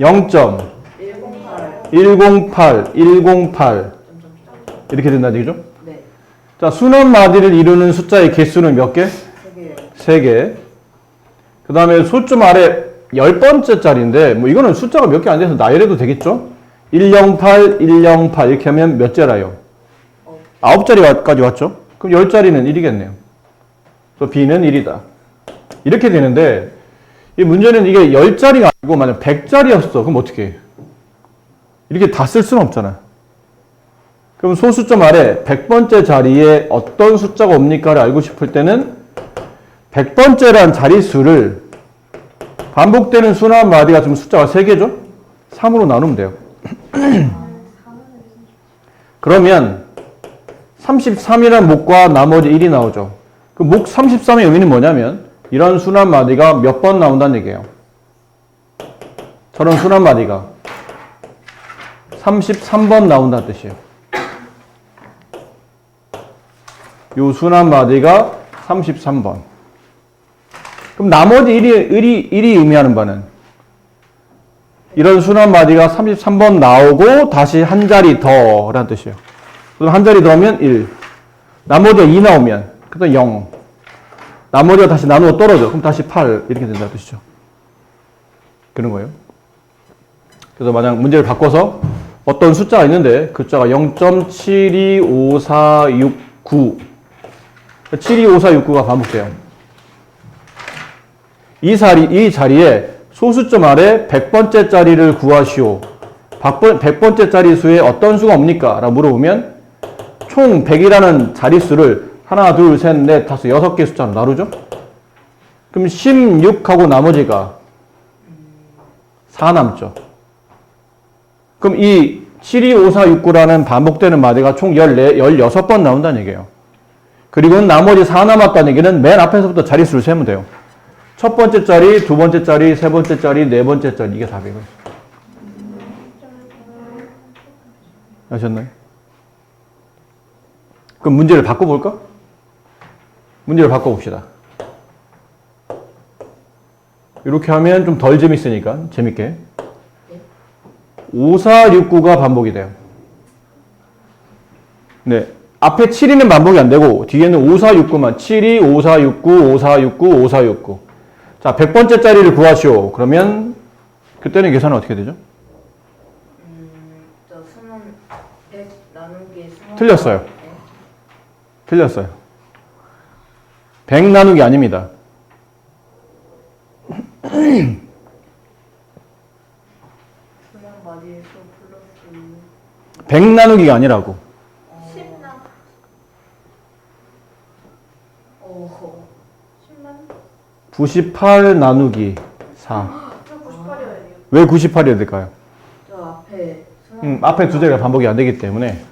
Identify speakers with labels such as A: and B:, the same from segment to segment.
A: 0.108, 108 이렇게 된다는 얘기죠?
B: 네.
A: 자, 순원 마디를 이루는 숫자의 개수는 몇 개? 3개. 그 다음에 소점 아래 10번째 자리인데 뭐 이거는 숫자가 몇 개 안 돼서 나열해도 되겠죠? 108, 108 이렇게 하면 몇 자라요? 9자리까지 왔죠? 그럼 10자리는 1이겠네요. 또 B는 1이다. 이렇게 되는데 이 문제는 이게 10자리가 아니고 만약 100자리였어. 그럼 어떻게 해? 이렇게 다 쓸 수는 없잖아. 그럼 소수점 아래 100번째 자리에 어떤 숫자가 옵니까를 알고 싶을 때는 100번째란 자릿수를 반복되는 순환 마디가 지금 숫자가 3개죠? 3으로 나누면 돼요. 그러면 33이라는 목과 나머지 1이 나오죠. 그 목 33의 의미는 뭐냐면 이런 순환 마디가 몇 번 나온다는 얘기예요. 저런 순환 마디가 33번 나온다는 뜻이에요. 요 순환 마디가 33번. 그럼 나머지 1이 의미하는 바는 이런 순환 마디가 33번 나오고 다시 한 자리 더라는 뜻이에요. 그럼 한 자리 더하면 1. 나머지가 2 나오면 그다음 0. 나머지가 다시 나누어 떨어져. 그럼 다시 8 이렇게 된다는 뜻이죠. 그런 거예요. 그래서 만약 문제를 바꿔서 어떤 숫자가 있는데 그 숫자가 0.725469 725469가 반복돼요. 이 자리에 소수점 아래 100번째 자리를 구하시오. 100번째 자리수에 어떤 수가 옵니까? 라고 물어보면 총 100이라는 자릿수를 하나, 둘, 셋, 넷, 다섯, 6개 숫자로 나누죠? 그럼 16하고 나머지가 4 남죠. 그럼 이 725469라는 반복되는 마디가 총 16번 나온다는 얘기예요. 그리고 나머지 4 남았다는 얘기는 맨 앞에서부터 자릿수를 세면 돼요. 첫 번째 자리, 두 번째 자리, 세 번째 자리, 네 번째 자리 이게 답이에요. 아셨나요? 그럼 문제를 바꿔볼까? 문제를 바꿔봅시다. 이렇게 하면 좀 덜 재밌으니까 재밌게 5469가 반복이 돼요. 네, 앞에 7이는 반복이 안 되고 뒤에는 5469만 72, 5469, 5469, 5469 자, 100번째 자리를 구하시오. 그러면 그때는 계산은 어떻게 되죠?
B: 저 수능 100 나누기 수능
A: 틀렸어요.
B: 네.
A: 틀렸어요. 100 나누기 아닙니다.
B: 수능 마디에서 플러스
A: 100 나누기가 아니라고.
B: 10 나. 오. 10만?
A: 98 나누기 4.
B: 저 98이어야 돼요.
A: 왜 98이어야 될까요?
B: 저 앞에 수능
A: 앞에 두 자리가 반복이 안 되기 때문에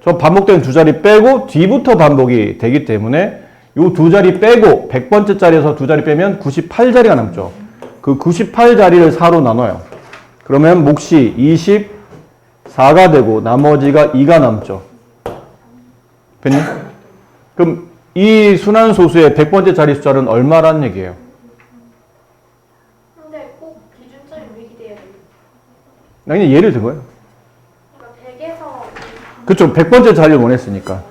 A: 저 반복된 두 자리 빼고 뒤부터 반복이 되기 때문에 요 두 자리 빼고 100번째 자리에서 두 자리 빼면 98자리가 남죠. 그 98자리를 4로 나눠요. 그러면 몫이 24가 되고 나머지가 2가 남죠. 됐니? 그럼 이 순환소수의 100번째 자리 숫자는 얼마라는 얘기예요?
C: 근데 꼭 기준점이 매기돼야 돼요.
A: 나 그냥 예를 든 거예요.
C: 그러니까 100에서
A: 그쵸. 100번째 자리를 원했으니까.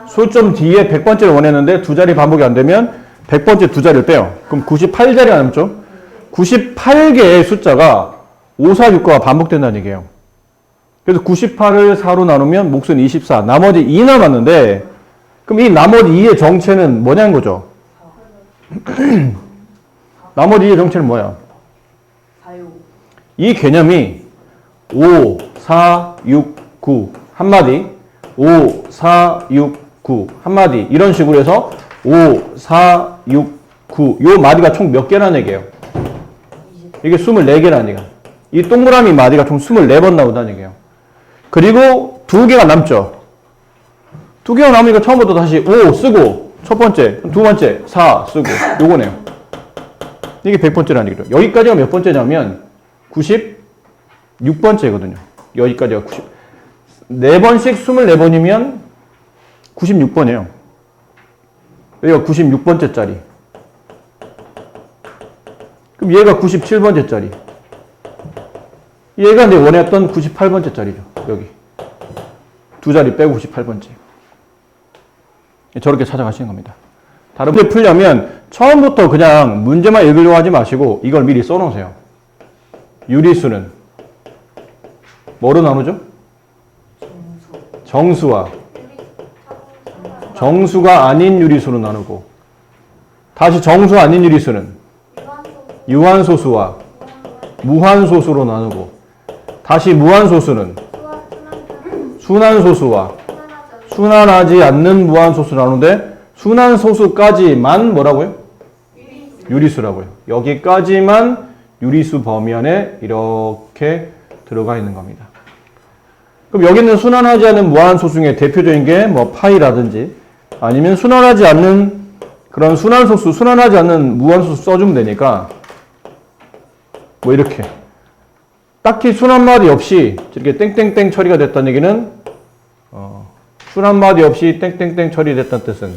A: 소점 뒤에 100번째를 원했는데 두 자리 반복이 안 되면 100번째 두 자리를 빼요. 그럼 98자리가 남죠? 98개의 숫자가 5469가 반복된다는 얘기예요. 그래서 98을 4로 나누면 몫은 24. 나머지 2 남았는데 그럼 이 나머지 2의 정체는 뭐냐는 거죠? 나머지 2의 정체는 뭐야?
B: 4요.
A: 이 개념이 5, 4, 6, 9 한마디 5, 4, 6, 9 한마디 이런 식으로 해서 5, 4, 6, 9 요 마디가 총 몇 개라는 얘기예요? 이게 24개라는 얘기야. 이 동그라미 마디가 총 24번 나온다는 얘기예요. 그리고 두 개가 남죠. 두 개가 남으니까 처음부터 다시 5 쓰고 첫 번째, 두 번째 4 쓰고 요거네요. 이게 100번째라는 얘기죠. 여기까지가 몇 번째냐면 96번째거든요. 여기까지가 4번씩 24번이면 96번이에요. 여기가 96번째 짜리. 그럼 얘가 97번째 짜리. 얘가 내 원했던 98번째 자리죠. 여기. 두 자리 빼고 98번째. 저렇게 찾아가시는 겁니다. 다른 문제 풀려면 처음부터 그냥 문제만 읽으려고 하지 마시고 이걸 미리 써놓으세요. 유리수는 뭐로 나누죠? 정수와 정수가 아닌 유리수로 나누고 다시 정수 아닌 유리수는 유한소수와 무한소수로 나누고 다시 무한소수는 순한소수와 순환하지 않는 무한소수로 나누는데 순환소수까지만 뭐라고요? 유리수라고요. 여기까지만 유리수 범위 안에 이렇게 들어가 있는 겁니다. 그럼 여기 있는 순환하지 않는 무한소수 중에 대표적인 게 뭐 파이라든지 아니면 순환하지 않는 그런 순환소수, 순환하지 않는 무한소수 써주면 되니까 뭐 이렇게 딱히 순환마디 없이 이렇게 땡땡땡 처리가 됐다는 얘기는 순환마디 없이 땡땡땡 처리됐다는 뜻은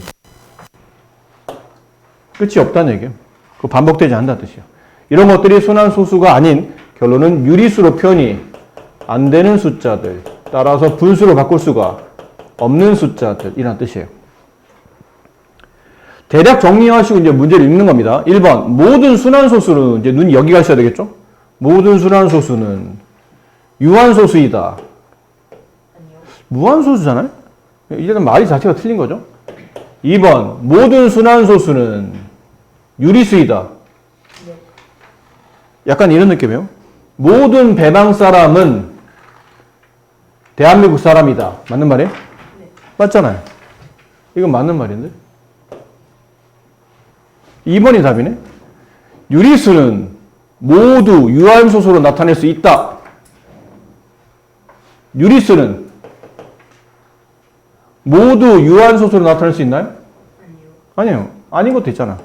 A: 끝이 없다는 얘기예요. 그 반복되지 않는다는 뜻이에요. 이런 것들이 순환소수가 아닌 결론은 유리수로 표현이 안 되는 숫자들 따라서 분수로 바꿀 수가 없는 숫자들이라는 뜻이에요. 대략 정리하시고 이제 문제를 읽는 겁니다. 1번 모든 순환소수는 이제 눈이 여기가 있어야 되겠죠? 모든 순환소수는 유한소수이다. 무한소수잖아요? 이제는 말이 자체가 틀린 거죠. 2번 모든 순환소수는 유리수이다. 약간 이런 느낌이에요. 모든 배방 사람은 대한민국 사람이다. 맞는 말이에요?
B: 네.
A: 맞잖아요. 이건 맞는 말인데. 2번이 답이네. 유리수는 모두 유한소수로 나타낼 수 있다. 유리수는 모두 유한소수로 나타낼 수 있나요? 아니요. 아닌 것도 있잖아.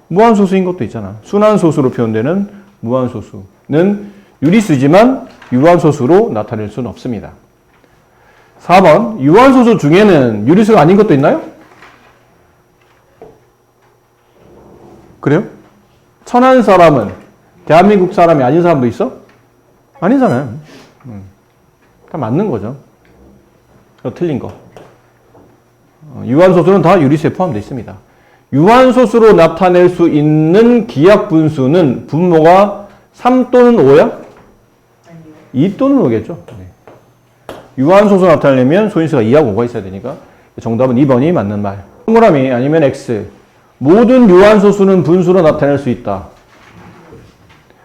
A: 무한소수인 것도 있잖아. 순환소수로 표현되는 무한소수는 유리수지만 유한소수로 나타낼 수는 없습니다. 4번 유한소수 중에는 유리수가 아닌 것도 있나요? 그래요? 천안 사람은 대한민국 사람이 아닌 사람도 있어? 아니잖아요. 다 맞는 거죠. 틀린 거. 유한소수는 다 유리수에 포함되어 있습니다. 유한소수로 나타낼 수 있는 기하분수는 분모가 3 또는 5야? 2 또는 5겠죠. 네. 유한소수 나타내려면 소인수가 2하고 5가 있어야 되니까 정답은 2번이 맞는 말. 동그라미 아니면 X. 모든 유한소수는 분수로 나타낼 수 있다.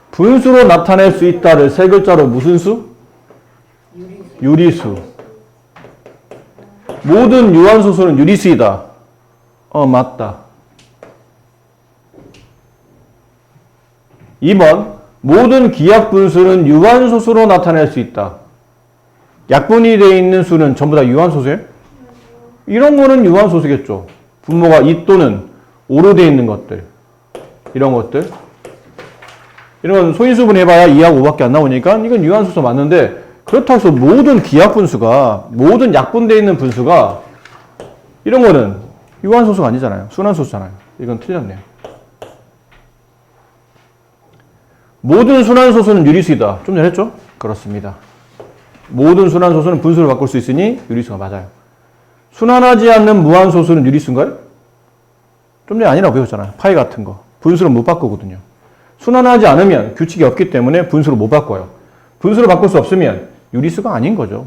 A: 분수로 나타낼 수 있다를 세 글자로 무슨 수? 유리수. 모든 유한소수는 유리수이다. 맞다. 2번 모든 기하분수는 유한소수로 나타낼 수 있다. 약분이 되어 있는 수는 전부 다 유한소수예요? 이런 거는 유한소수겠죠. 분모가 2 또는 5로 되어 있는 것들. 이런 것들. 이런 건 소인수분 해봐야 2하고 5밖에 안 나오니까 이건 유한소수 맞는데 그렇다고 해서 모든 기하분수가 모든 약분되어 있는 분수가 이런 거는 유한소수가 아니잖아요. 순환소수잖아요. 이건 틀렸네요. 모든 순환소수는 유리수이다. 좀 전에 했죠? 그렇습니다. 모든 순환소수는 분수를 바꿀 수 있으니 유리수가 맞아요. 순환하지 않는 무한소수는 유리수인가요? 좀 전에 아니라고 배웠잖아요. 파이 같은 거. 분수를 못 바꾸거든요. 순환하지 않으면 규칙이 없기 때문에 분수를 못 바꿔요. 분수를 바꿀 수 없으면 유리수가 아닌 거죠.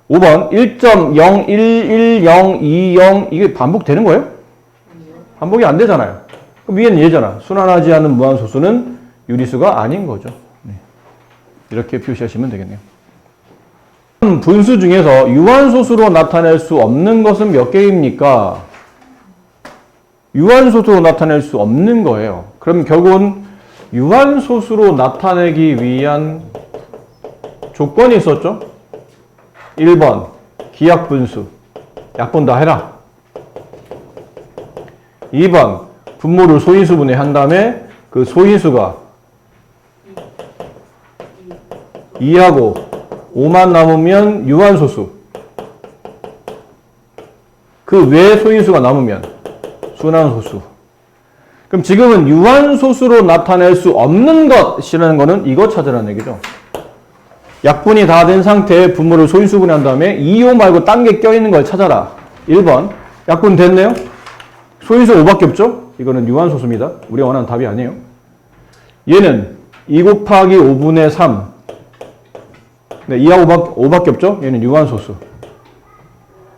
A: 5번 1.011020 이게 반복되는 거예요? 반복이 안 되잖아요. 그럼 위에는 얘잖아. 순환하지 않는 무한소수는 유리수가 아닌 거죠. 네. 이렇게 표시하시면 되겠네요. 분수 중에서 유한소수로 나타낼 수 없는 것은 몇 개입니까? 유한소수로 나타낼 수 없는 거예요. 그럼 결국은 유한소수로 나타내기 위한 조건이 있었죠? 1번 기하분수 약분 다 해라. 2번 분모를 소인수분해 한 다음에 그 소인수가 2하고 5만 남으면 유한소수. 그 외에 소인수가 남으면 순환소수. 그럼 지금은 유한소수로 나타낼 수 없는 것이라는 거는 이거 찾으라는 얘기죠. 약분이 다 된 상태에 분모를 소인수분해한 다음에 2호 말고 딴 게 껴있는 걸 찾아라. 1번. 약분 됐네요? 소인수 5밖에 없죠? 이거는 유한소수입니다. 우리가 원하는 답이 아니에요. 얘는 2 곱하기 5분의 3. 네, 2하고 5밖에 없죠? 얘는 유한소수.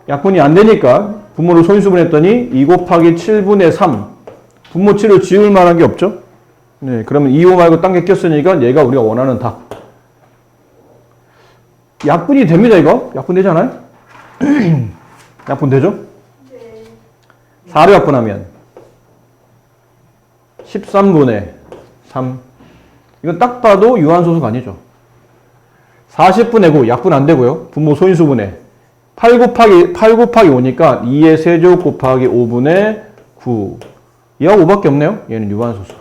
A: 약분이 안 되니까 분모를 소인수분했더니 2 곱하기 7분의 3. 분모 7을 지울 만한 게 없죠? 네, 그러면 2호 말고 딴 게 꼈으니까 얘가 우리가 원하는 답. 약분이 됩니다, 이거? 약분 되잖아요? 약분 되죠?
C: 네.
A: 4로 약분하면 13분의 3. 이건 딱 봐도 유한소수가 아니죠. 40분의 9 약분 안 되고요. 분모 소인수분해. 8 곱하기 5니까 2의 세제곱 곱하기 5분의 9. 2하고 5밖에 없네요. 얘는 유한소수.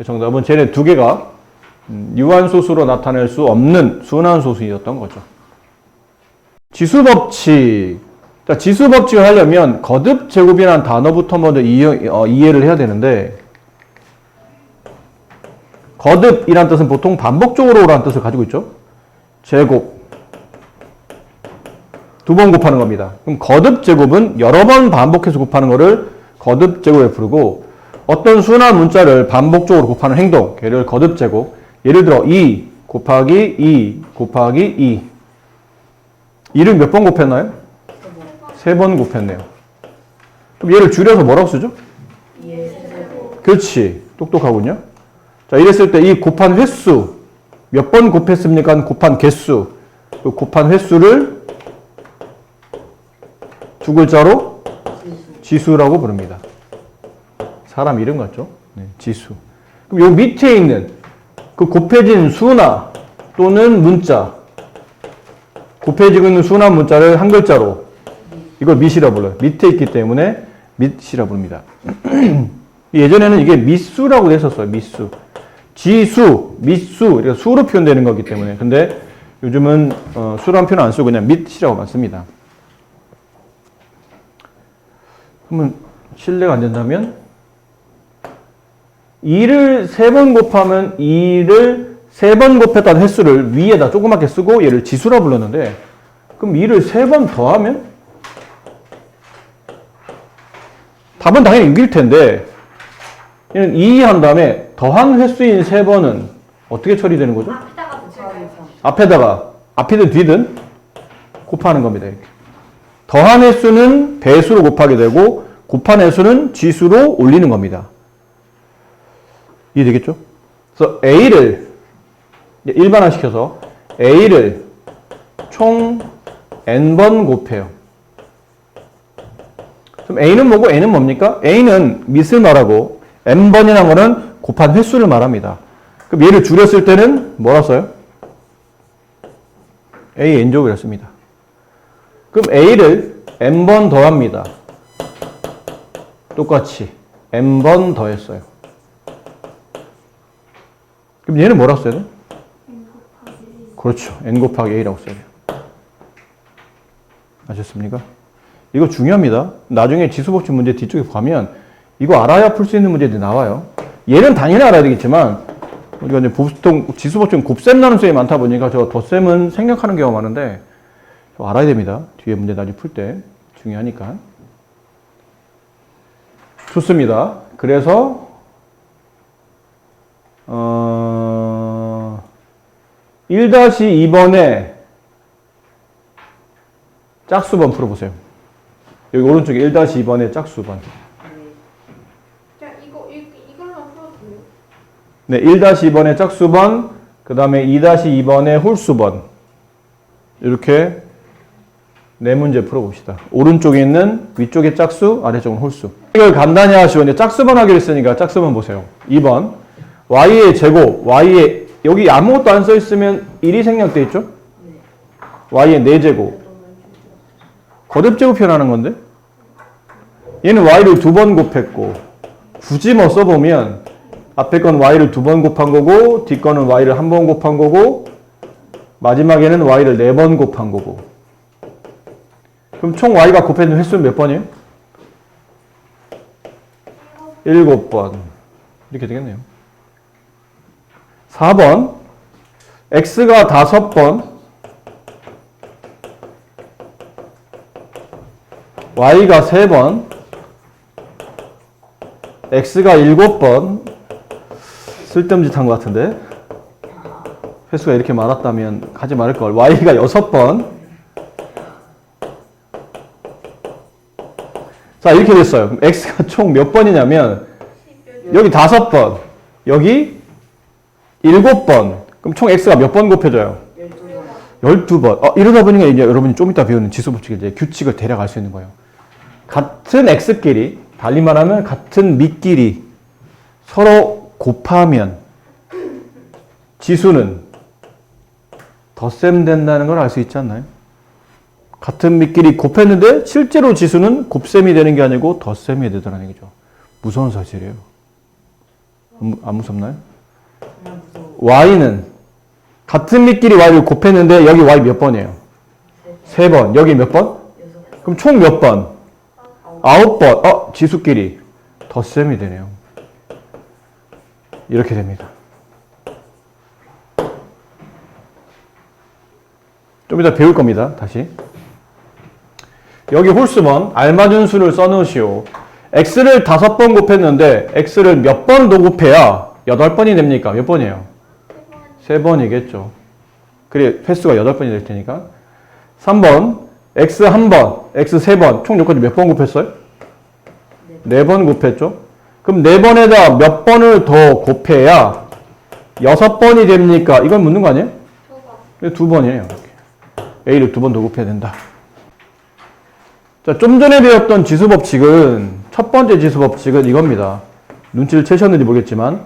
A: 정답은 쟤네 두 개가 유한소수로 나타낼 수 없는 순환소수였던 거죠. 지수법칙. 자, 지수법칙을 하려면 거듭제곱이라는 단어부터 먼저 이해를 해야 되는데, 거듭이란 뜻은 보통 반복적으로 라는 뜻을 가지고 있죠. 제곱. 2번 곱하는 겁니다. 그럼 거듭제곱은 여러 번 반복해서 곱하는 거를 거듭제곱에 부르고, 어떤 수나 문자를 반복적으로 곱하는 행동, 걔를 거듭제곱. 예를 들어 2 곱하기 2 곱하기 2. 2를 몇 번 곱했나요? 3번 곱했네요. 그럼 얘를 줄여서 뭐라고 쓰죠?
B: 2의 세제곱.
A: 그렇지. 똑똑하군요. 자, 이랬을 때 이 곱한 횟수, 몇 번 곱했습니까? 곱한 개수. 그 곱한 횟수를 두 글자로 지수라고 부릅니다. 사람 이름 같죠? 네, 지수. 그럼 요 밑에 있는 그 곱해진 수나 또는 문자, 곱해지고 있는 수나 문자를 한 글자로 이걸 밑이라 불러요. 밑에 있기 때문에 밑이라 부릅니다. 예전에는 이게 밑수라고 했었어요. 밑수. 지수, 밑수, 이렇게 수로 표현되는 거기 때문에. 근데 요즘은 수란 표현 안 쓰고 그냥 밑이라고만 씁니다. 그러면 실례가 안 된다면 2를 3번 곱하면 2를 3번 곱했다는 횟수를 위에다 조그맣게 쓰고 얘를 지수라 불렀는데, 그럼 2를 3번 더하면 답은 당연히 6일 텐데, 얘는 2 한 다음에 더한 횟수인 3번은 어떻게 처리되는 거죠?
C: 앞에다가 붙일까요?
A: 앞에다가, 앞이든 뒤든 곱하는 겁니다. 이렇게. 더한 횟수는 배수로 곱하게 되고 곱한 횟수는 지수로 올리는 겁니다. 이해되겠죠? 그래서 A를 일반화시켜서 A를 총 N번 곱해요. 그럼 A는 뭐고 N은 뭡니까? A는 밑을 말하고 N번이라는 거는 곱한 횟수를 말합니다. 그럼 얘를 줄였을 때는 뭐라 써요? A N제곱이라 씁니다. 그럼 A를 N번 더합니다. 똑같이 N번 더했어요. 그럼 얘는 뭐라 써야 돼? 그렇죠. N 곱하기 A라고 써야 돼요. 아셨습니까? 이거 중요합니다. 나중에 지수법칙 문제 뒤쪽에 가면 이거 알아야 풀 수 있는 문제들이 나와요. 얘는 당연히 알아야 되겠지만 우리가 이제 보통 지수법칙은 곱셈 나눗셈이 많다 보니까 저 덧셈은 생략하는 경우가 많은데 알아야 됩니다. 뒤에 문제 나중에 풀 때 중요하니까. 좋습니다. 그래서 1-2번에 짝수번 풀어보세요. 여기 오른쪽에 1-2번에 짝수번.
C: 그냥 이걸로만 풀어도 돼요?
A: 네, 1-2번에 짝수번, 그 다음에 2-2번에 홀수번. 이렇게 네 문제 풀어봅시다. 오른쪽에 있는 위쪽에 짝수, 아래쪽은 홀수. 이걸 간단히 하시고 이제 짝수번 하기로 했으니까 짝수번 보세요. 2번. y의 제곱, y의 여기 아무것도 안 써 있으면 1이 생략돼 있죠? y의 4제곱. 거듭제곱 표현하는 건데? 얘는 y를 2번 곱했고, 굳이 뭐 써보면 앞에 건 y를 2번 곱한 거고, 뒷 거는 y를 1번 곱한 거고, 마지막에는 y를 4번 곱한 거고. 그럼 총 y가 곱해진 횟수는 몇 번이에요? 7번. 이렇게 되겠네요. 4번. x가 5번, y가 3번, x가 7번, 쓸데없는 짓 한 것 같은데 횟수가 이렇게 많았다면 하지 말을걸. y가 6번. 자, 이렇게 됐어요. 그럼 x가 총 몇 번이냐면 여기 5번, 여기 7번. 그럼 총 x가 몇 번 곱해져요? 12번. 이러다 보니까 이제 여러분이 좀 이따 배우는 지수법칙 이제 규칙을 대략 알 수 있는 거예요. 같은 x끼리, 달리 말하면 같은 밑끼리 서로 곱하면 지수는 덧셈 된다는 걸 알 수 있지 않나요? 같은 밑끼리 곱했는데 실제로 지수는 곱셈이 되는 게 아니고 덧셈이 되더라는 얘기죠. 무서운 사실이에요. 안 무섭나요? y는 같은 밑끼리 y를 곱했는데 여기 y 몇 번이에요? 3번. 여기 몇 번? 그럼 총 몇 번? 9번. 지수끼리 덧셈이 되네요. 이렇게 됩니다. 좀 이따 배울 겁니다. 다시. 여기 홀수번 알맞은 수를 써놓으시오. x를 5번 곱했는데 x를 몇 번 더 곱해야 8번이 됩니까? 몇 번이에요? 3번이겠죠. 그래 횟수가 8번이 될 테니까. 3번 x 1번, x 3번 총 여기까지 몇 번 곱했어요? 4번 곱했죠. 그럼 4번에다 몇 번을 더 곱해야 6번이 됩니까? 이걸 묻는 거 아니에요? 2번이에요. a를 2번 더 곱해야 된다. 자, 좀 전에 배웠던 지수법칙은 첫 번째 지수법칙은 이겁니다. 눈치를 채셨는지 모르겠지만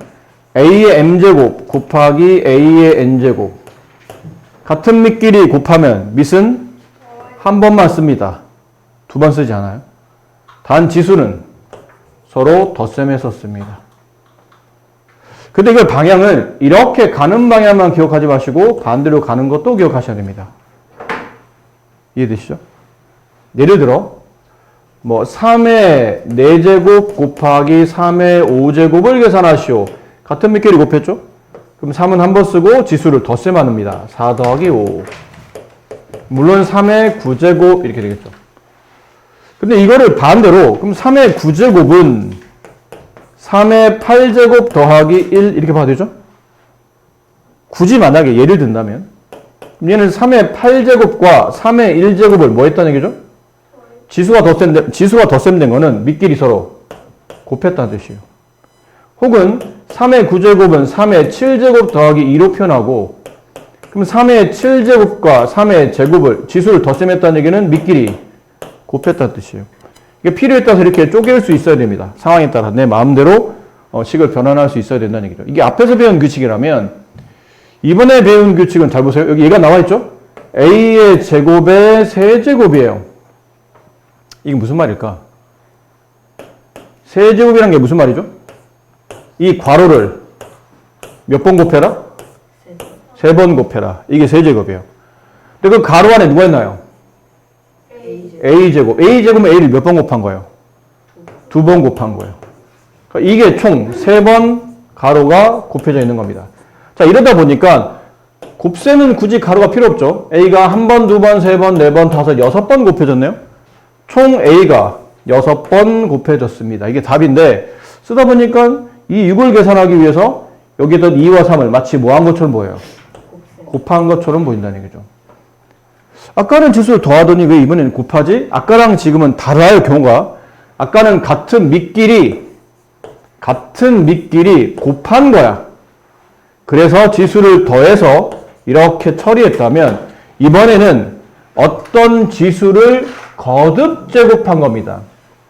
A: a의 m제곱 곱하기 a의 n제곱 같은 밑끼리 곱하면 밑은 한 번만 씁니다. 2번 쓰지 않아요. 단 지수는 서로 덧셈해서 씁니다. 근데 이걸 방향을 이렇게 가는 방향만 기억하지 마시고 반대로 가는 것도 기억하셔야 됩니다. 이해되시죠? 예를 들어 3의 4제곱 곱하기 3의 5제곱을 계산하시오. 같은 밑끼리 곱했죠? 그럼 3은 한 번 쓰고 지수를 덧셈합니다. 4 더하기 5. 물론 3의 9제곱 이렇게 되겠죠. 근데 이거를 반대로 그럼 3의 9제곱은 3의 8제곱 더하기 1 이렇게 봐도 되죠? 굳이 만약에 예를 든다면 얘는 3의 8제곱과 3의 1제곱을 뭐 했다는 얘기죠? 지수가 덧셈된 거는 밑끼리 서로 곱했다는 뜻이에요. 혹은 3의 9제곱은 3의 7제곱 더하기 2로 표현하고 그럼 3의 7제곱과 3의 제곱을 지수를 덧셈했다는 얘기는 밑끼리 곱했다는 뜻이에요. 이게 필요에 따라서 이렇게 쪼갤 수 있어야 됩니다. 상황에 따라 내 마음대로 식을 변환할 수 있어야 된다는 얘기죠. 이게 앞에서 배운 규칙이라면 이번에 배운 규칙은 잘 보세요. 여기 얘가 나와 있죠? a의 제곱의 세제곱이에요. 이게 무슨 말일까? 세제곱이란 게 무슨 말이죠? 이 괄호를 몇 번 곱해라? 3번 곱해라. 이게 세제곱이에요. 근데 그 괄호 안에 누가 있나요? a제곱. a제곱은 a를 몇 번 곱한 거예요? 2번 곱한 거예요. 그러니까 이게 총 3번 가로가 곱해져 있는 겁니다. 자, 이러다 보니까 곱셈은 굳이 가로가 필요 없죠. a가 1번, 2번, 3번, 4번, 5, 6번 곱해졌네요. 총 a가 6번 곱해졌습니다. 이게 답인데 쓰다 보니까 이 6을 계산하기 위해서 여기에다 2와 3을 마치 뭐 한 것처럼 보여요? 곱한 것처럼 보인다는 얘기죠. 아까는 지수를 더하더니 왜 이번에는 곱하지? 아까랑 지금은 달라요, 경우가. 아까는 같은 밑끼리 곱한 거야. 그래서 지수를 더해서 이렇게 처리했다면 이번에는 어떤 지수를 거듭 제곱한 겁니다.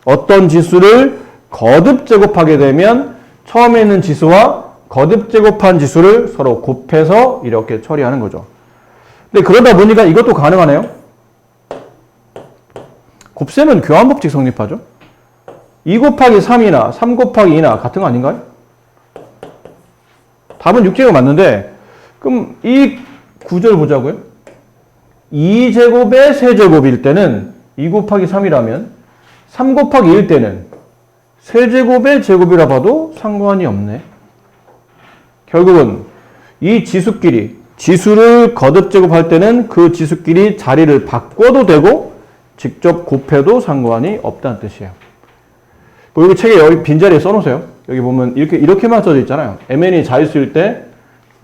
A: 어떤 지수를 거듭 제곱하게 되면 처음에 있는 지수와 거듭 제곱한 지수를 서로 곱해서 이렇게 처리하는 거죠. 근데 그러다 보니까 이것도 가능하네요. 곱셈은 교환법칙 성립하죠. 2 곱하기 3이나 3 곱하기 2나 같은 거 아닌가요? 답은 6제곱 맞는데 그럼 이 구절 보자고요. 2제곱의 세제곱일 때는 2 곱하기 3이라면 3 곱하기 1일 때는 세제곱의 제곱이라 봐도 상관이 없네. 결국은 이 지수끼리 지수를 거듭 제곱할 때는 그 지수끼리 자리를 바꿔도 되고 직접 곱해도 상관이 없다는 뜻이에요. 그리고 책에 여기 빈자리에 써놓으세요. 여기 보면 이렇게만 써져 있잖아요. mn이 자유수일 때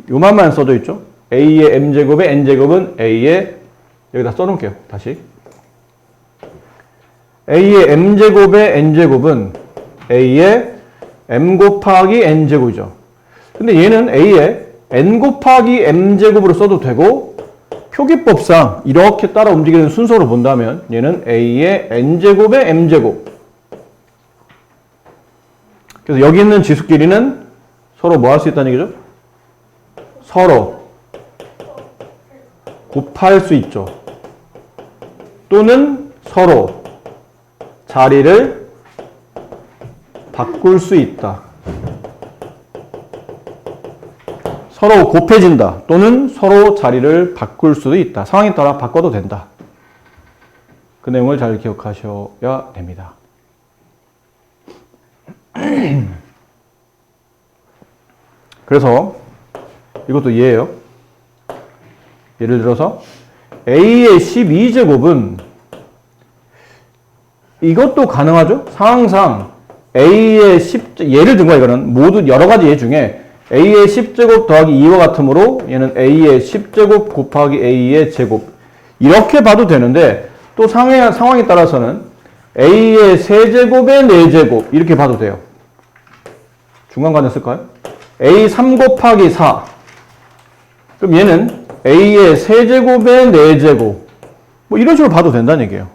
A: 요만만 써져 있죠. a의 m제곱의 n제곱은 a의 여기다 써놓을게요. 다시 a의 m제곱의 n제곱은 a의 m 곱하기 n제곱이죠. 근데 얘는 a의 n 곱하기 m제곱으로 써도 되고 표기법상 이렇게 따라 움직이는 순서로 본다면 얘는 a의 n제곱의 m제곱. 그래서 여기 있는 지수끼리는 서로 뭐 할 수 있다는 얘기죠? 서로 곱할 수 있죠. 또는 서로 자리를 바꿀 수 있다. 서로 곱해진다. 또는 서로 자리를 바꿀 수도 있다. 상황에 따라 바꿔도 된다. 그 내용을 잘 기억하셔야 됩니다. 그래서 이것도 이해해요. 예를 들어서 a의 12제곱은 이것도 가능하죠. 상황상 a의 10, 예를 든 거야. 이거는 모두 여러 가지 예 중에 a의 10제곱 더하기 2와 같으므로 얘는 a의 10제곱 곱하기 a의 제곱 이렇게 봐도 되는데 또 상황에 따라서는 a의 세제곱의 4제곱 이렇게 봐도 돼요. 중간관을 쓸까요? a 3 곱하기 4 그럼 얘는 a의 세제곱의 4제곱 뭐 이런 식으로 봐도 된다는 얘기예요.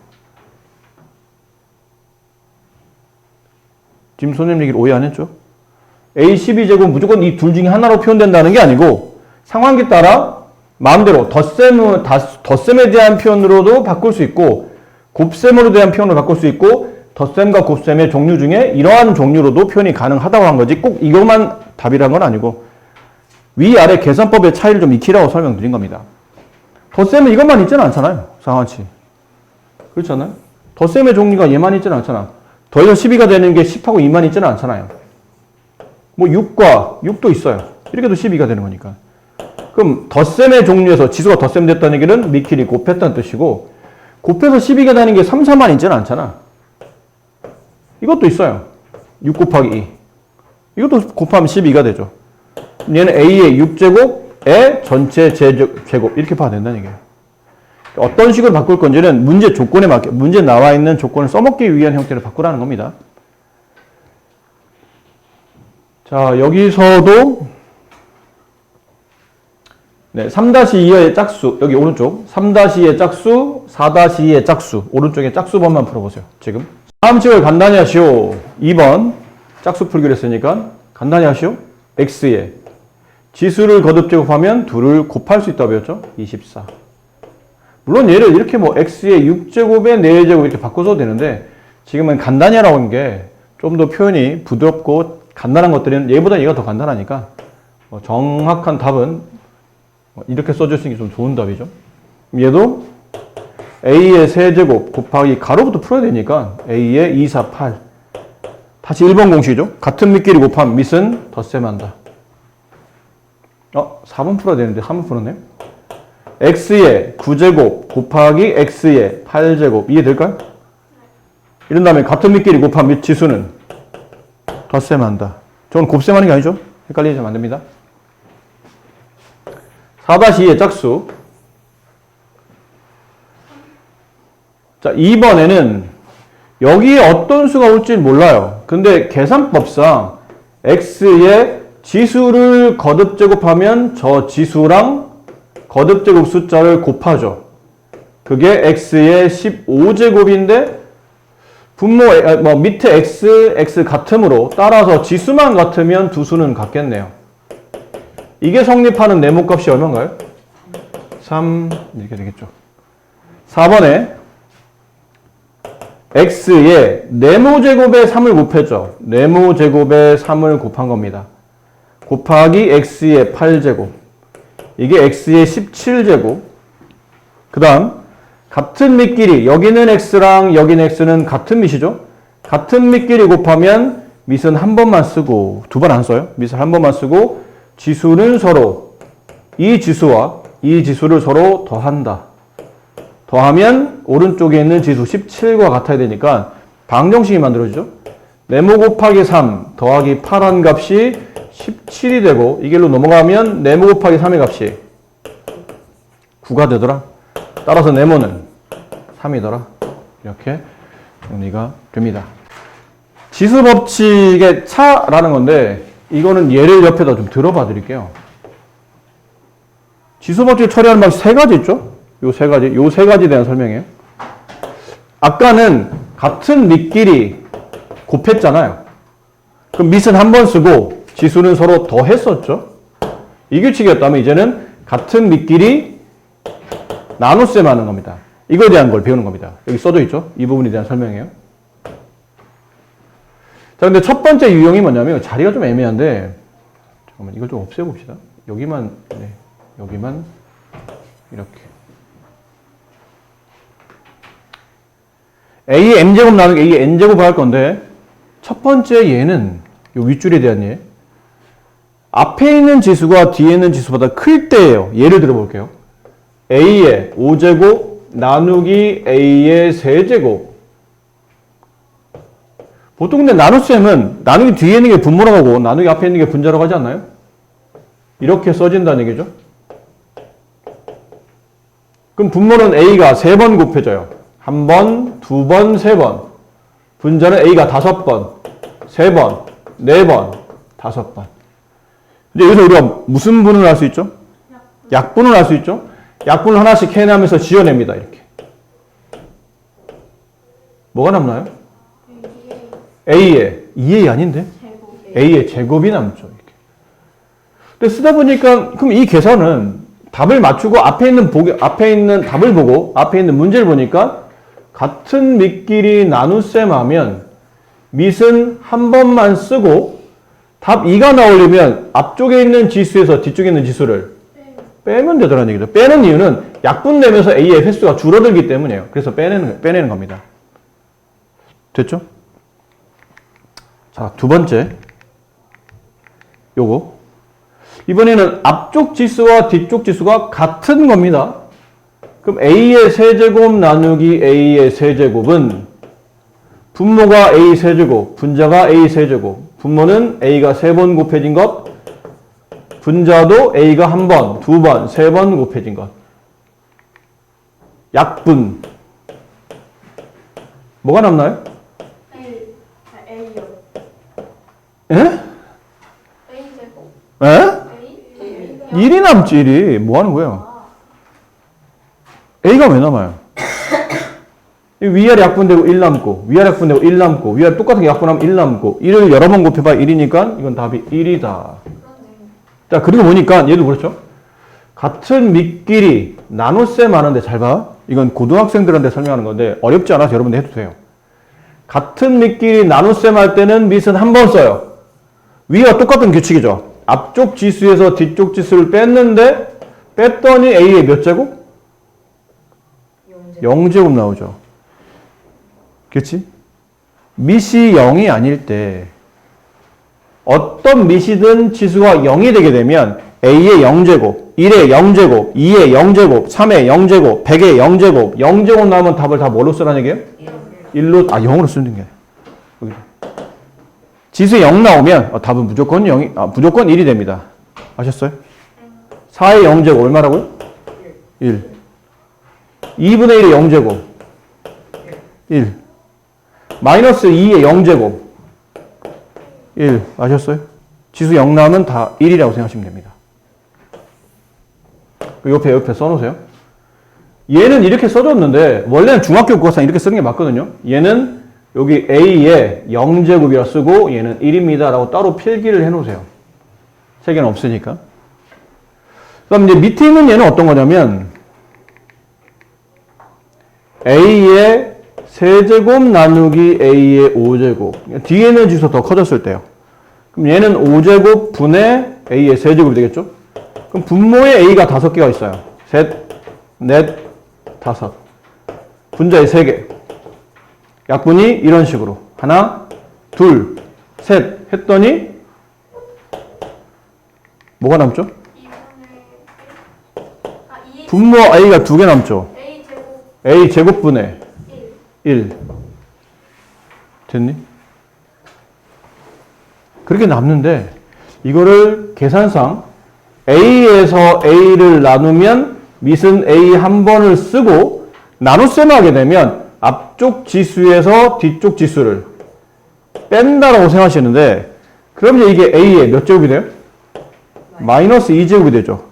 A: 지금 선생님 얘기를 오해 안 했죠? a 12제곱 무조건 이 둘 중에 하나로 표현된다는 게 아니고 상황에 따라 마음대로 덧셈에 대한 표현으로도 바꿀 수 있고 곱셈으로 대한 표현을 바꿀 수 있고 덧셈과 곱셈의 종류 중에 이러한 종류로도 표현이 가능하다고 한 거지 꼭 이것만 답이란 건 아니고 위아래 계산법의 차이를 좀 익히라고 설명드린 겁니다. 덧셈은 이것만 있지는 않잖아요. 상하치. 그렇지 않아요? 덧셈의 종류가 얘만 있지는 않잖아. 더해서 12가 되는 게 10하고 2만 있지는 않잖아요. 뭐 6도 있어요. 이렇게도 12가 되는 거니까. 그럼 덧셈의 종류에서 지수가 덧셈됐다는 얘기는 미끼리 곱했다는 뜻이고 곱해서 12가 되는 게 3, 4만 있지는 않잖아. 이것도 있어요. 6 곱하기 2. 이것도 곱하면 12가 되죠. 얘는 a의 6제곱의 전체 제곱 이렇게 봐야 된다는 얘기예요. 어떤 식으로 바꿀 건지는 문제 조건에 맞게 문제 나와 있는 조건을 써먹기 위한 형태를 바꾸라는 겁니다. 자, 여기서도 3-2의 짝수 여기 오른쪽 3-2의 짝수 4-2의 짝수 오른쪽에 짝수번만 풀어보세요. 지금 다음 식을 간단히 하시오. 2번 짝수 풀기로 했으니까 간단히 하시오. x에 지수를 거듭 제곱하면 둘을 곱할 수 있다고 배웠죠? 24. 물론 얘를 이렇게 뭐 x의 6제곱에 4제곱 이렇게 바꿔서도 되는데 지금은 간단히 하라고 한 게 좀 더 표현이 부드럽고 간단한 것들은 얘보다 얘가 더 간단하니까 정확한 답은 이렇게 써줄 수 있는 게 좀 좋은 답이죠. 얘도 a의 세제곱 곱하기 가로부터 풀어야 되니까 a의 2, 4, 8 다시 1번 공식이죠. 같은 밑끼리 곱하면 밑은 덧셈한다. 4번 풀어야 되는데 3번 풀었네요. x의 9제곱 곱하기 x의 8제곱 이해될까요? 이런 다음에 같은 밑끼리 곱한 밑 지수는 덧셈한다. 저는 곱셈하는 게 아니죠. 헷갈리시면 안 됩니다. 4-2의 짝수. 자, 2번에는 여기에 어떤 수가 올지 몰라요. 근데 계산법상 x의 지수를 거듭 제곱하면 저 지수랑 거듭 제곱 숫자를 곱하죠. 그게 x의 15제곱인데 분모 밑에 x 같으므로 따라서 지수만 같으면 두 수는 같겠네요. 이게 성립하는 네모값이 얼마인가요? 3 이렇게 되겠죠. 4번에 x의 네모제곱에 3을 곱했죠. 네모제곱에 3을 곱한 겁니다. 곱하기 x의 8제곱 이게 x의 17제곱 그 다음 같은 밑끼리 여기는 x랑 여기는 x는 같은 밑이죠. 같은 밑끼리 곱하면 밑은 한 번만 쓰고 두 번 안 써요. 밑을 한 번만 쓰고 지수는 서로 이 지수와 이 지수를 서로 더한다. 더하면 오른쪽에 있는 지수 17과 같아야 되니까 방정식이 만들어지죠. 네모 곱하기 3 더하기 8한 값이 17이 되고 이 길로 넘어가면 네모 곱하기 3의 값이 9가 되더라. 따라서 네모는 3이더라. 이렇게 정리가 됩니다. 지수 법칙의 차라는 건데 이거는 예를 옆에다 좀 들어봐 드릴게요. 지수 법칙을 처리하는 방식 세 가지 있죠? 요 세 가지에 대한 설명이에요. 아까는 같은 밑끼리 곱했잖아요. 그럼 밑은 한 번 쓰고 지수는 서로 더했었죠. 이 규칙이었다면 이제는 같은 밑끼리 나눗셈 하는 겁니다. 이거에 대한 걸 배우는 겁니다. 여기 써져 있죠? 이 부분에 대한 설명이에요. 자, 근데 첫 번째 유형이 뭐냐면 자리가 좀 애매한데 잠깐만 이걸 좀 없애봅시다. 여기만 네, 여기만 이렇게 A의 m제곱 나누기 A의 n제곱 할 건데 첫 번째 얘는 요 윗줄에 대한 얘 앞에 있는 지수가 뒤에 있는 지수보다 클 때예요. 예를 들어 볼게요. A의 5제곱 나누기 A의 세제곱. 보통 근데 나눗셈은 나누기 뒤에 있는 게 분모라고 하고 나누기 앞에 있는 게 분자라고 하지 않나요? 이렇게 써진다는 얘기죠. 그럼 분모는 A가 3번 곱해져요. 1번, 2번, 3번. 분자는 A가 5번, 3번, 4번, 5번. 이제 여기서 우리가 무슨 분을 할 수 있죠? 약분을 할 수 있죠? 약분을 하나씩 해내면서 지어냅니다. 이렇게. 뭐가 남나요? A의 2A 아닌데? A의 제곱이 남죠. 이렇게. 근데 쓰다 보니까 그럼 이 계산은 답을 맞추고 앞에 있는 답을 보고 앞에 있는 문제를 보니까 같은 밑끼리 나눗셈 하면 밑은 한 번만 쓰고 답 2가 나오려면 앞쪽에 있는 지수에서 뒤쪽에 있는 지수를 빼면 되더라는 얘기죠. 빼는 이유는 약분되면서 A의 횟수가 줄어들기 때문이에요. 그래서 빼내는 겁니다. 됐죠? 자, 두 번째. 요거. 이번에는 앞쪽 지수와 뒤쪽 지수가 같은 겁니다. 그럼 A의 세제곱 나누기 A의 세제곱은 분모가 A 세제곱, 분자가 A 세제곱. 분모는 A가 3번 곱해진 것, 분자도 A가 1번, 2번, 3번 곱해진 것. 약분. 뭐가 남나요?
C: A요.
A: 예?
C: A제곱.
A: 예?
C: A?
A: 1이 남지, 1이. 뭐 하는 거야? A가 왜 남아요? 위아래 약분되고 1 남고, 위아래 약분되고 1 남고, 위아래 똑같은 게 약분하면 1 남고, 1을 여러 번 곱해봐 1이니까 이건 답이 1이다. 자, 그리고 보니까 얘도 그렇죠? 같은 밑끼리 나눗셈 하는데 잘 봐. 이건 고등학생들한테 설명하는 건데 어렵지 않아서 여러분들 해도 돼요. 같은 밑끼리 나눗셈 할 때는 밑은 한 번 써요. 위와 똑같은 규칙이죠. 앞쪽 지수에서 뒤쪽 지수를 뺐는데 뺐더니 A의 몇 제곱? 0제곱 나오죠. 그렇지? 밑이 0이 아닐 때 어떤 밑이든 지수가 0이 되게 되면 A의 0제곱, 1의 0제곱, 2의 0제곱, 3의 0제곱, 100의 0제곱, 0제곱 나오면 답을 다 뭐로 쓰라는 얘기예요? 1로, 0으로 쓰는 게. 여기. 지수 0 나오면 답은 무조건 1이 됩니다. 아셨어요? 4의 0제곱 얼마라고요? 1. 2분의 1의 0제곱. 1. 마이너스 2의 0제곱. 1. 아셨어요? 지수 0 나오면 다 1이라고 생각하시면 됩니다. 옆에 써놓으세요. 얘는 이렇게 써줬는데 원래는 중학교 국어상 이렇게 쓰는 게 맞거든요. 얘는 여기 A에 0제곱이라 쓰고 얘는 1입니다 라고 따로 필기를 해놓으세요. 세 개는 없으니까. 그럼 이제 밑에 있는 얘는 어떤 거냐면 A의 세제곱 나누기 A의 5제곱. 뒤에 있는 지수 더 커졌을 때요. 그럼 얘는 5제곱 분의 A의 세제곱이 되겠죠? 그럼 분모에 A가 5개가 있어요. 셋, 넷, 5. 분자에 3개. 약분이 이런 식으로. 하나, 둘, 셋 했더니 뭐가 남죠?
C: 2분의
A: 분모 a가 2개 남죠.
C: A 제곱
A: a 제곱분의
C: 1.
A: 1. 됐니? 그렇게 남는데 이거를 계산상 a에서 a를 나누면 밑은 a 한 번을 쓰고 나눗셈 하게 되면 앞쪽 지수에서 뒤쪽 지수를 뺀다라고 생각하시는데 그럼 이제 이게 a의 몇 제곱이 돼요? 마이너스 2제곱이 되죠.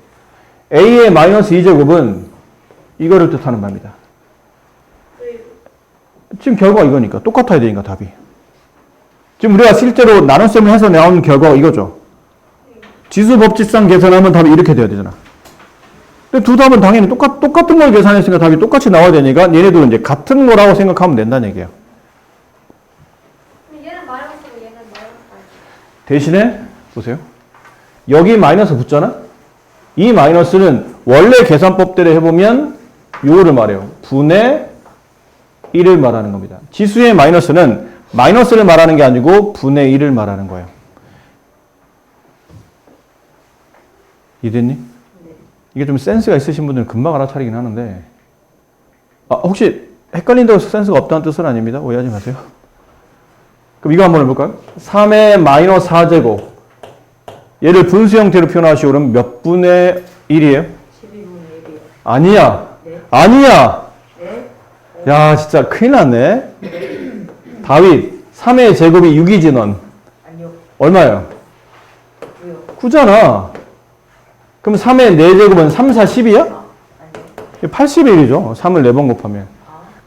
A: a의 마이너스 2제곱은 이거를 뜻하는 말입니다. 지금 결과가 이거니까 똑같아야 되니까 답이. 지금 우리가 실제로 나눗셈을 해서 나온 결과가 이거죠. 지수 법칙상 계산하면 답이 이렇게 돼야 되잖아. 근데 두 답은 당연히 똑같은 걸 계산했으니까 답이 똑같이 나와야 되니까 얘네들은 이제 같은 거라고 생각하면 된다는 얘기예요.
C: 얘는 마이너스고 얘는 마이너스.
A: 대신에 보세요. 여기 마이너스 붙잖아. 이 마이너스는 원래 계산법대로 해보면 요거를 말해요. 분의 1을 말하는 겁니다. 지수의 마이너스는 마이너스를 말하는 게 아니고 분의 1을 말하는 거예요. 이해됐니? 이게 좀 센스가 있으신 분들은 금방 알아차리긴 하는데 혹시 헷갈린다고 해서 센스가 없다는 뜻은 아닙니다. 오해하지 마세요. 그럼 이거 한번 해볼까요? 3의 마이너스 4제곱 얘를 분수 형태로 표현하시오. 그럼 몇 분의 1이에요?
B: 12분의 1이요.
A: 아니야.
B: 네.
A: 아니야.
B: 네?
A: 야 진짜 큰일 났네. 다윗 3의 제곱이 6이지 넌.
B: 아니요.
A: 얼마예요?
B: 9요.
A: 9잖아. 그럼 3의 4제곱은 3, 4, 10이야?
B: 아니요.
A: 81이죠. 3을 4번 곱하면.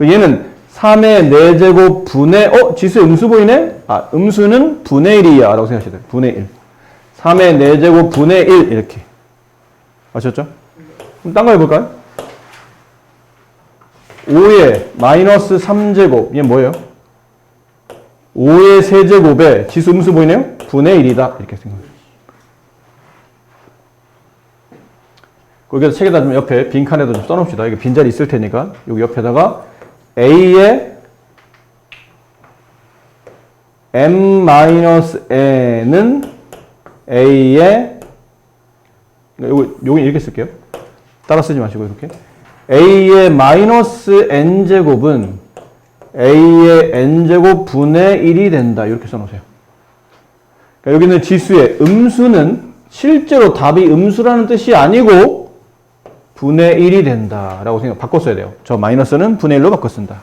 A: 얘는 3의 4제곱 분의 지수의 음수 보이네? 음수는 분의 1이야 라고 생각하셔야 돼요. 분의 1. 3의 4제곱 분의 1 이렇게. 아셨죠? 그럼 딴 거 해볼까요? 5의 마이너스 3제곱 얘 뭐예요? 5의 세제곱에 지수 음수 보이네요? 분의 1이다 이렇게 생각해요. 거기서 책에다 좀 옆에 빈칸에도 좀 써놓읍시다. 이게 빈자리 있을 테니까 여기 옆에다가 A의 m-n은 A의 요거 이렇게 쓸게요. 따라 쓰지 마시고 이렇게 A의 마이너스 n제곱은 A의 n제곱 분의 1이 된다. 이렇게 써놓으세요. 그러니까 여기는 지수의 음수는 실제로 답이 음수라는 뜻이 아니고 분의 1이 된다라고 바꿨어야 돼요. 저 마이너스는 분의 1로 바꿔 쓴다.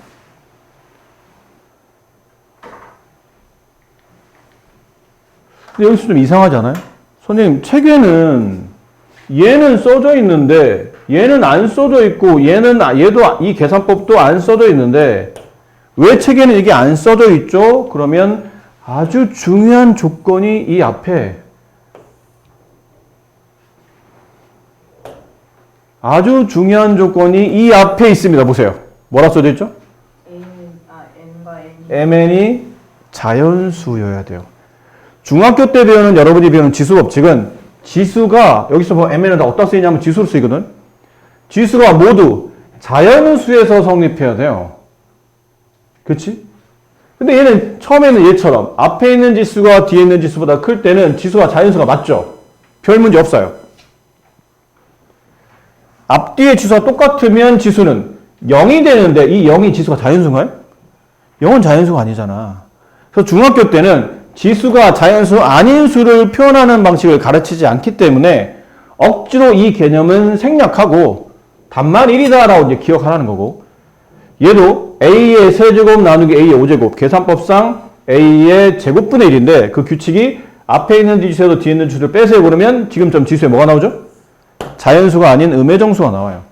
A: 근데 여기서 좀 이상하지 않아요? 선생님, 책에는 얘는 써져 있는데 얘는 안 써져 있고 얘도 이 계산법도 안 써져 있는데 왜 책에는 이게 안 써져 있죠? 그러면 아주 중요한 조건이 이 앞에 있습니다. 보세요. 뭐라 써져 있죠?
B: n과 n이.
A: mn이 자연수여야 돼요. 중학교 때 배우는 여러분이 배우는 지수 법칙은 지수가 여기서 뭐 mn은 다 어디다 쓰이냐면 지수로 쓰이거든. 지수가 모두 자연수에서 성립해야 돼요. 그렇지? 근데 얘는 처음에는 얘처럼 앞에 있는 지수가 뒤에 있는 지수보다 클 때는 지수가 자연수가 맞죠? 별 문제 없어요. 앞뒤의 지수가 똑같으면 지수는 0이 되는데 이 0이 지수가 자연수인가요? 0은 자연수가 아니잖아. 그래서 중학교 때는 지수가 자연수 아닌 수를 표현하는 방식을 가르치지 않기 때문에 억지로 이 개념은 생략하고 답만 1이다라고 이제 기억하라는 거고 얘도 A의 세제곱 나누기 A의 5제곱 계산법상 A의 제곱분의 1인데 그 규칙이 앞에 있는 지수에도 뒤에 있는 지수를 빼세요 그러면 지금쯤 지수에 뭐가 나오죠? 자연수가 아닌 음의 정수가 나와요.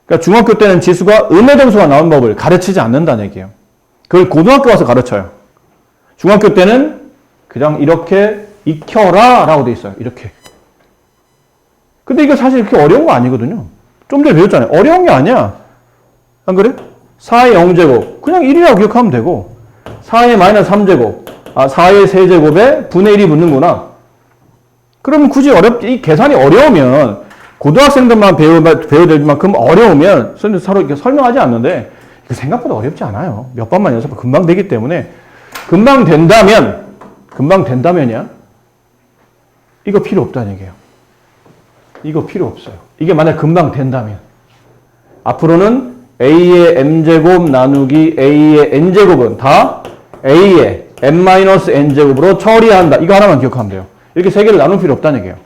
A: 그러니까 중학교 때는 지수가 음의 정수가 나온 법을 가르치지 않는다는 얘기예요. 그걸 고등학교 와서 가르쳐요. 중학교 때는 그냥 이렇게 익혀라 라고 돼 있어요. 이렇게. 근데 이거 사실 그렇게 어려운 거 아니거든요. 좀 전에 배웠잖아요. 어려운 게 아니야. 안 그래? 4의 0제곱 그냥 1이라고 기억하면 되고 4의 마이너스 3제곱 4의 세제곱에 분의 1이 붙는구나. 그럼 굳이 이 계산이 어려우면 고등학생들만 배워야 될 만큼 어려우면 서로 이렇게 설명하지 않는데 이거 생각보다 어렵지 않아요. 몇 번만 연습하면 금방 되기 때문에 금방 된다면이야. 이거 필요 없다는 얘기예요. 이거 필요 없어요. 이게 만약 금방 된다면. 앞으로는 a의 m제곱 나누기 a의 n제곱은 다 a의 n-n제곱으로 처리한다. 이거 하나만 기억하면 돼요. 이렇게 세 개를 나눌 필요 없다는 얘기예요.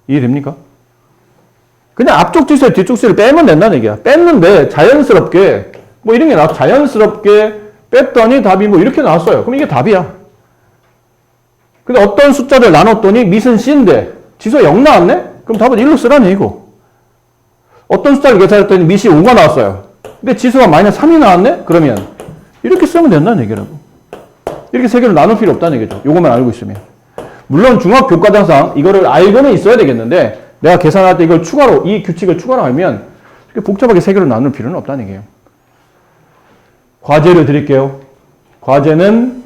A: 이해됩니까? 그냥 앞쪽 지수에 뒤쪽 지수를 빼면 된다는 얘기야. 뺐는데 자연스럽게 뭐 이런 게 나와. 자연스럽게 뺐더니 답이 뭐 이렇게 나왔어요. 그럼 이게 답이야. 근데 어떤 숫자를 나눴더니 밑은 C인데 지수가 0 나왔네? 그럼 답은 1로 쓰라는 얘기고. 어떤 숫자를 계산했더니 밑이 5가 나왔어요. 근데 지수가 마이너스 3이 나왔네? 그러면 이렇게 쓰면 된다는 얘기라고. 이렇게 세 개를 나눌 필요 없다는 얘기죠. 요것만 알고 있으면. 물론 중학교과정상 이거를 알고는 있어야 되겠는데 내가 계산할 때 이걸 추가로 이 규칙을 추가로 알면 이렇게 복잡하게 세 개를 나눌 필요는 없다는 얘기예요. 과제를 드릴게요. 과제는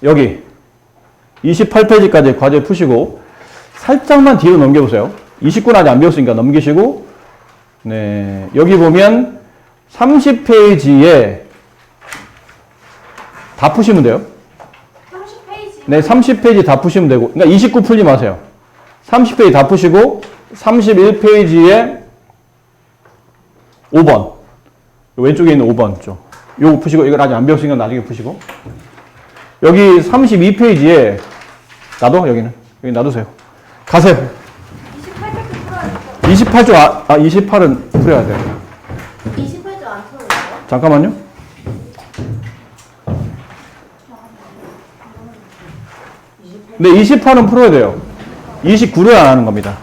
A: 여기 28페이지까지 과제 푸시고 살짝만 뒤로 넘겨보세요. 29는 아직 안 배웠으니까 넘기시고 네 여기 보면 30페이지에 다 푸시면 돼요.
C: 30페이지.
A: 네, 30페이지 다 푸시면 되고 그러니까 29 풀지 마세요. 30페이지 다 푸시고 31페이지에 5번 왼쪽에 있는 5번 쪽 요거 푸시고 이걸 아직 안 배웠으니까 나중에 푸시고 여기 32페이지에 놔둬 여기는 여기 놔두세요. 가세요.
C: 28페이지 풀어야겠어.
A: 28쪽 28은 풀어야 돼요.
C: 28조 안 풀어요?
A: 잠깐만요. 네, 28은 풀어야 돼요. 29를 안 하는 겁니다.